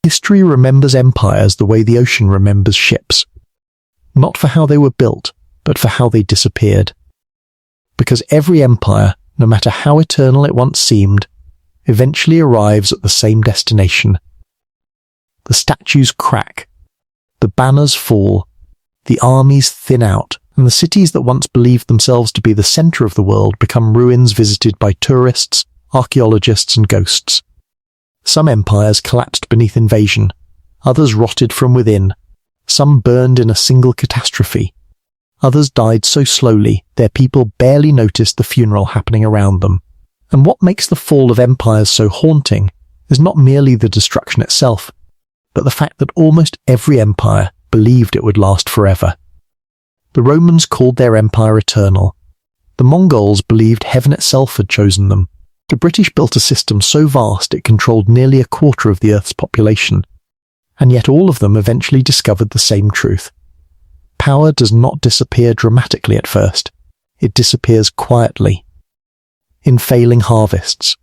History remembers empires the way the ocean remembers ships. Not for how they were built, but for how they disappeared. Because every empire, no matter how eternal it once seemed, eventually arrives at the same destination. The statues crack, the banners fall, the armies thin out, and the cities that once believed themselves to be the center of the world become ruins visited by tourists, archaeologists, and ghosts. Some empires collapsed beneath invasion, others rotted from within, some burned in a single catastrophe, others died so slowly their people barely noticed the funeral happening around them. And what makes the fall of empires so haunting is not merely the destruction itself, but the fact that almost every empire believed it would last forever. The Romans called their empire eternal. The Mongols believed heaven itself had chosen them. The British built a system so vast it controlled nearly a quarter of the Earth's population. And yet all of them eventually discovered the same truth. Power does not disappear dramatically at first. It disappears quietly. In failing harvests.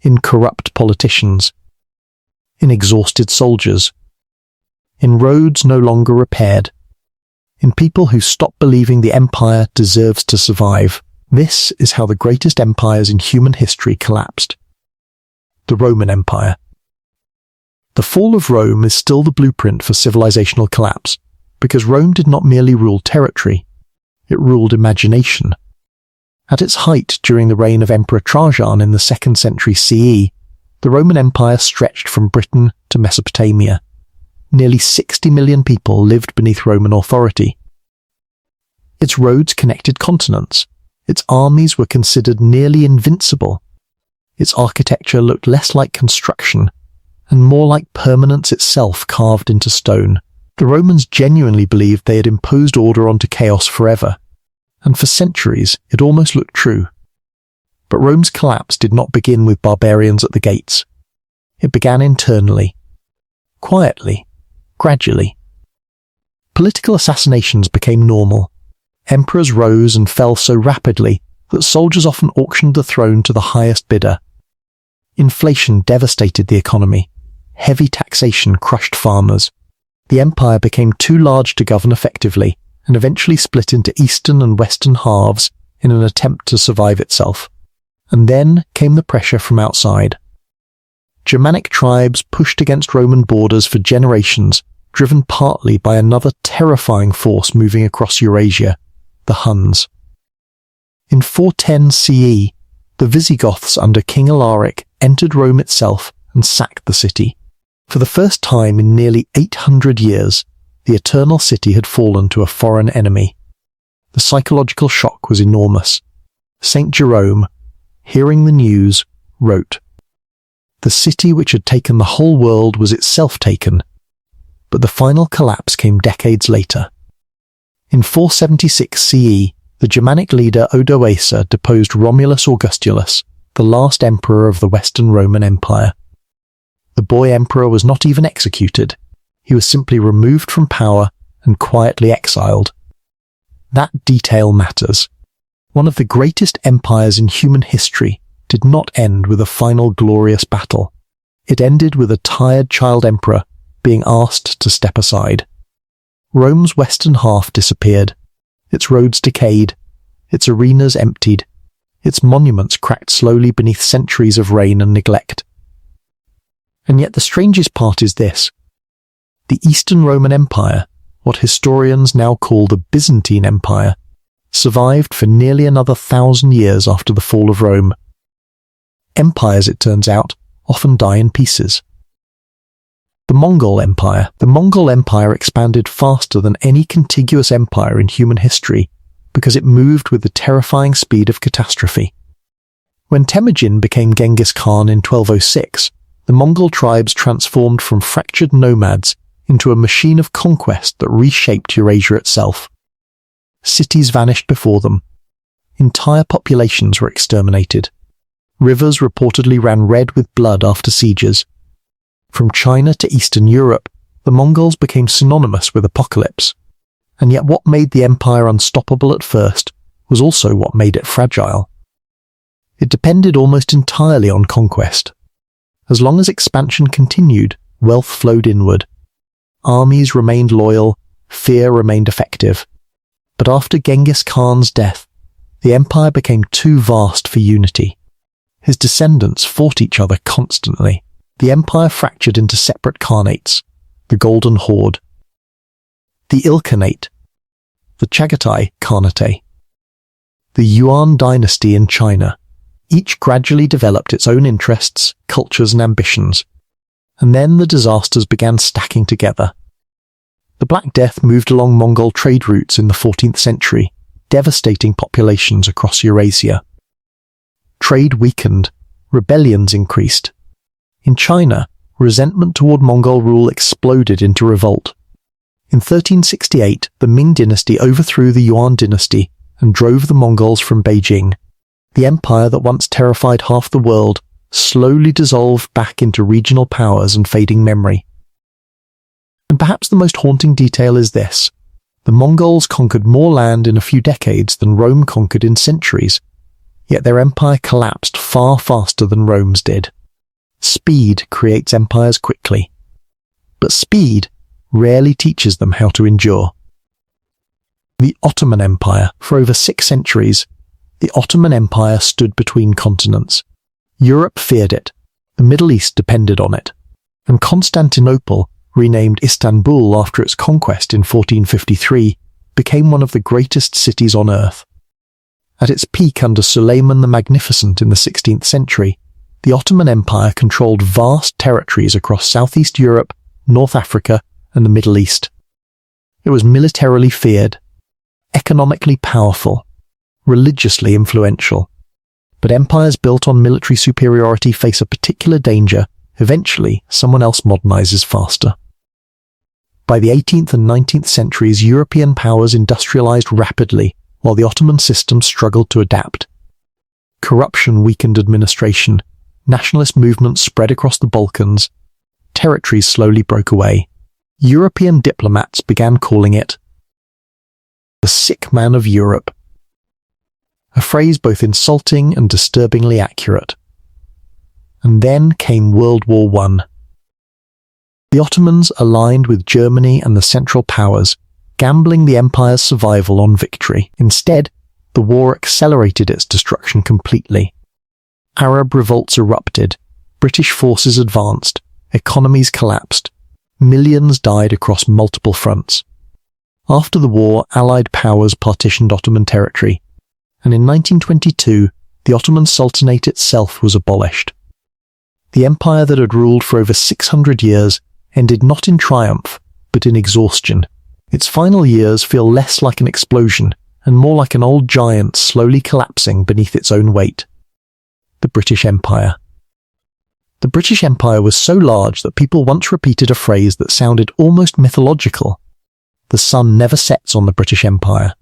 In corrupt politicians. In exhausted soldiers. In roads no longer repaired. In people who stop believing the empire deserves to survive. This is how the greatest empires in human history collapsed. The Roman Empire. The fall of Rome is still the blueprint for civilizational collapse, because Rome did not merely rule territory, it ruled imagination. At its height during the reign of Emperor Trajan in the 2nd century CE, the Roman Empire stretched from Britain to Mesopotamia. Nearly 60 million people lived beneath Roman authority. Its roads connected continents. Its armies were considered nearly invincible. Its architecture looked less like construction and more like permanence itself carved into stone. The Romans genuinely believed they had imposed order onto chaos forever, and for centuries it almost looked true. But Rome's collapse did not begin with barbarians at the gates. It began internally, quietly, gradually. Political assassinations became normal. Emperors rose and fell so rapidly that soldiers often auctioned the throne to the highest bidder. Inflation devastated the economy. Heavy taxation crushed farmers. The empire became too large to govern effectively and eventually split into eastern and western halves in an attempt to survive itself. And then came the pressure from outside. Germanic tribes pushed against Roman borders for generations, driven partly by another terrifying force moving across Eurasia, the Huns. In 410 CE, the Visigoths under King Alaric entered Rome itself and sacked the city. For the first time in nearly 800 years, the Eternal City had fallen to a foreign enemy. The psychological shock was enormous. Saint Jerome, hearing the news, wrote, "The city which had taken the whole world was itself taken," but the final collapse came decades later. In 476 CE, the Germanic leader Odoacer deposed Romulus Augustulus, the last emperor of the Western Roman Empire. The boy emperor was not even executed. He was simply removed from power and quietly exiled. That detail matters. One of the greatest empires in human history did not end with a final glorious battle. It ended with a tired child emperor being asked to step aside. Rome's western half disappeared. Its roads decayed. Its arenas emptied. Its monuments cracked slowly beneath centuries of rain and neglect. And yet the strangest part is this. The Eastern Roman Empire, what historians now call the Byzantine Empire, survived for nearly another 1,000 years after the fall of Rome. Empires, it turns out, often die in pieces. The Mongol Empire. The Mongol Empire expanded faster than any contiguous empire in human history because it moved with the terrifying speed of catastrophe. When Temujin became Genghis Khan in 1206, the Mongol tribes transformed from fractured nomads into a machine of conquest that reshaped Eurasia itself. Cities vanished before them. Entire populations were exterminated. Rivers reportedly ran red with blood after sieges. From China to Eastern Europe, the Mongols became synonymous with apocalypse. And yet what made the empire unstoppable at first was also what made it fragile. It depended almost entirely on conquest. As long as expansion continued, wealth flowed inward. Armies remained loyal, fear remained effective. But after Genghis Khan's death, the empire became too vast for unity. His descendants fought each other constantly. The empire fractured into separate khanates, the Golden Horde, the Ilkhanate, the Chagatai Khanate, the Yuan dynasty in China. Each gradually developed its own interests, cultures and ambitions. And then the disasters began stacking together. The Black Death moved along Mongol trade routes in the 14th century, devastating populations across Eurasia. Trade weakened, rebellions increased. In China, resentment toward Mongol rule exploded into revolt. In 1368, the Ming dynasty overthrew the Yuan dynasty and drove the Mongols from Beijing. The empire that once terrified half the world slowly dissolved back into regional powers and fading memory. And perhaps the most haunting detail is this: the Mongols conquered more land in a few decades than Rome conquered in centuries, yet their empire collapsed far faster than Rome's did. Speed creates empires quickly, but speed rarely teaches them how to endure. The Ottoman Empire. For over 6 centuries, the Ottoman Empire stood between continents. Europe feared it, the Middle East depended on it, and Constantinople, renamed Istanbul after its conquest in 1453, became one of the greatest cities on earth. At its peak under Suleiman the Magnificent in the 16th century, the Ottoman Empire controlled vast territories across Southeast Europe, North Africa, and the Middle East. It was militarily feared, economically powerful, religiously influential. But empires built on military superiority face a particular danger. Eventually, someone else modernizes faster. By the 18th and 19th centuries, European powers industrialized rapidly, while the Ottoman system struggled to adapt. Corruption weakened administration, nationalist movements spread across the Balkans, territories slowly broke away. European diplomats began calling it the sick man of Europe, a phrase both insulting and disturbingly accurate. And then came World War I. The Ottomans aligned with Germany and the Central Powers, gambling the empire's survival on victory. Instead, the war accelerated its destruction completely. Arab revolts erupted, British forces advanced, economies collapsed, millions died across multiple fronts. After the war, Allied powers partitioned Ottoman territory, and in 1922, the Ottoman Sultanate itself was abolished. The empire that had ruled for over 600 years ended not in triumph, but in exhaustion. Its final years feel less like an explosion and more like an old giant slowly collapsing beneath its own weight. The British Empire. The British Empire was so large that people once repeated a phrase that sounded almost mythological. The sun never sets on the British Empire.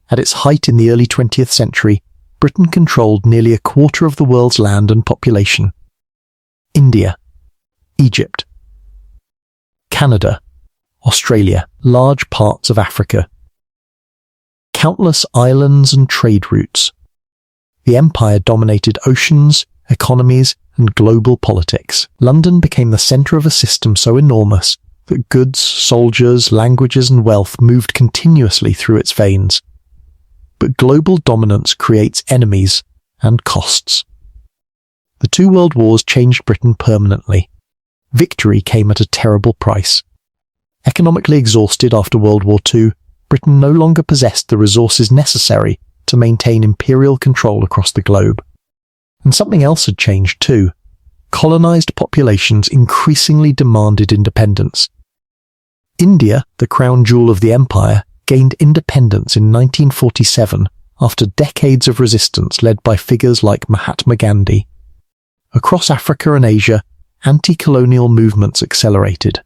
At its height in the early 20th century, Britain controlled nearly a quarter of the world's land and population. India, Egypt, Canada, Australia, large parts of Africa. Countless islands and trade routes. The empire dominated oceans, economies, and global politics. London became the centre of a system so enormous that goods, soldiers, languages, and wealth moved continuously through its veins. But global dominance creates enemies and costs. The 2 world wars changed Britain permanently. Victory came at a terrible price. Economically exhausted after World War II, Britain no longer possessed the resources necessary to maintain imperial control across the globe. And something else had changed too. Colonized populations increasingly demanded independence. India, the crown jewel of the empire, gained independence in 1947 after decades of resistance led by figures like Mahatma Gandhi. Across Africa and Asia, anti-colonial movements accelerated.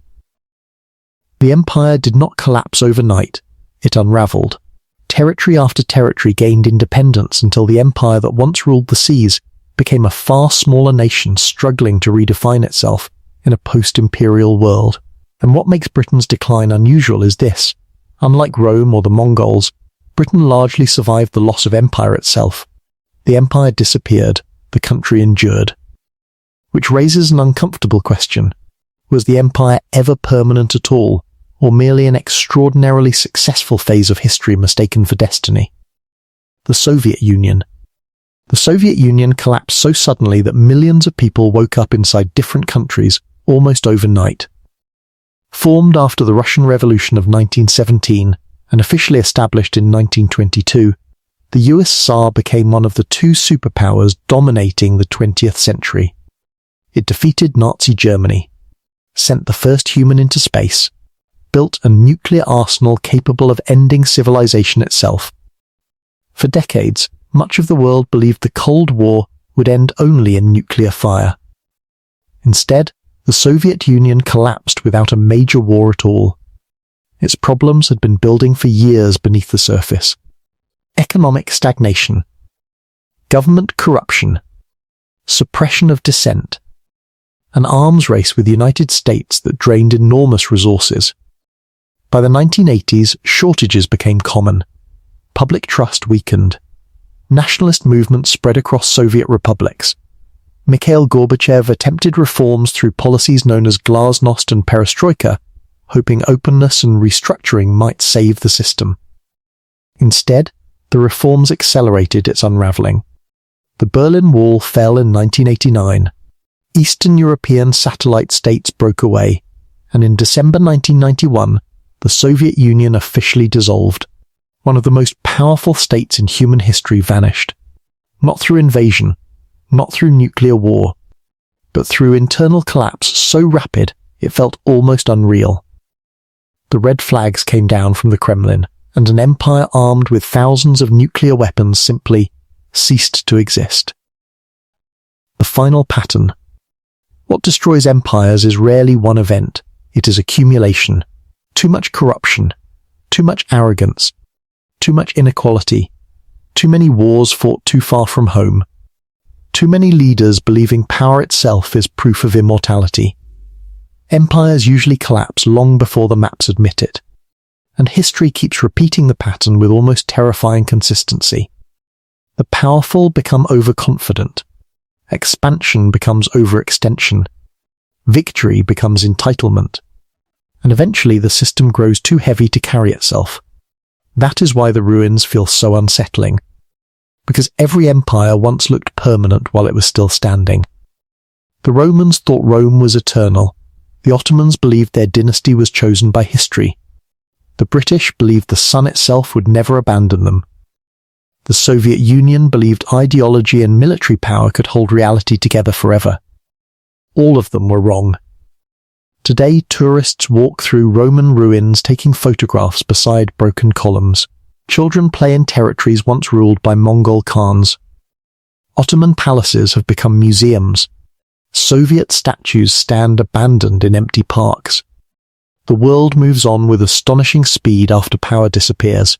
The empire did not collapse overnight, it unraveled. Territory after territory gained independence until the empire that once ruled the seas became a far smaller nation struggling to redefine itself in a post-imperial world. And what makes Britain's decline unusual is this: unlike Rome or the Mongols, Britain largely survived the loss of empire itself. The empire disappeared, the country endured. Which raises an uncomfortable question. Was the empire ever permanent at all, or merely an extraordinarily successful phase of history mistaken for destiny? The Soviet Union. The Soviet Union collapsed so suddenly that millions of people woke up inside different countries almost overnight. Formed after the Russian Revolution of 1917 and officially established in 1922, the USSR became one of the two superpowers dominating the 20th century. It defeated Nazi Germany, sent the first human into space, built a nuclear arsenal capable of ending civilization itself. For decades, much of the world believed the Cold War would end only in nuclear fire. Instead, the Soviet Union collapsed without a major war at all. Its problems had been building for years beneath the surface. Economic stagnation, government corruption, suppression of dissent, an arms race with the United States that drained enormous resources. By the 1980s, shortages became common. Public trust weakened. Nationalist movements spread across Soviet republics. Mikhail Gorbachev attempted reforms through policies known as glasnost and perestroika, hoping openness and restructuring might save the system. Instead, the reforms accelerated its unraveling. The Berlin Wall fell in 1989. Eastern European satellite states broke away, and in December 1991, the Soviet Union officially dissolved. One of the most powerful states in human history vanished. Not through invasion, not through nuclear war, but through internal collapse so rapid it felt almost unreal. The red flags came down from the Kremlin, and an empire armed with thousands of nuclear weapons simply ceased to exist. The final pattern. What destroys empires is rarely one event. It is accumulation. Too much corruption, too much arrogance, too much inequality, too many wars fought too far from home, too many leaders believing power itself is proof of immortality. Empires usually collapse long before the maps admit it, and history keeps repeating the pattern with almost terrifying consistency. The powerful become overconfident, expansion becomes overextension, victory becomes entitlement, and eventually the system grows too heavy to carry itself. That is why the ruins feel so unsettling, because every empire once looked permanent while it was still standing. The Romans thought Rome was eternal. The Ottomans believed their dynasty was chosen by history. The British believed the sun itself would never abandon them. The Soviet Union believed ideology and military power could hold reality together forever. All of them were wrong. Today, tourists walk through Roman ruins taking photographs beside broken columns. Children play in territories once ruled by Mongol Khans. Ottoman palaces have become museums. Soviet statues stand abandoned in empty parks. The world moves on with astonishing speed after power disappears.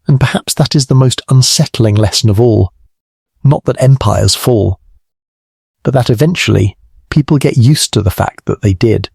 And perhaps that is the most unsettling lesson of all. Not that empires fall, but that eventually people get used to the fact that they did.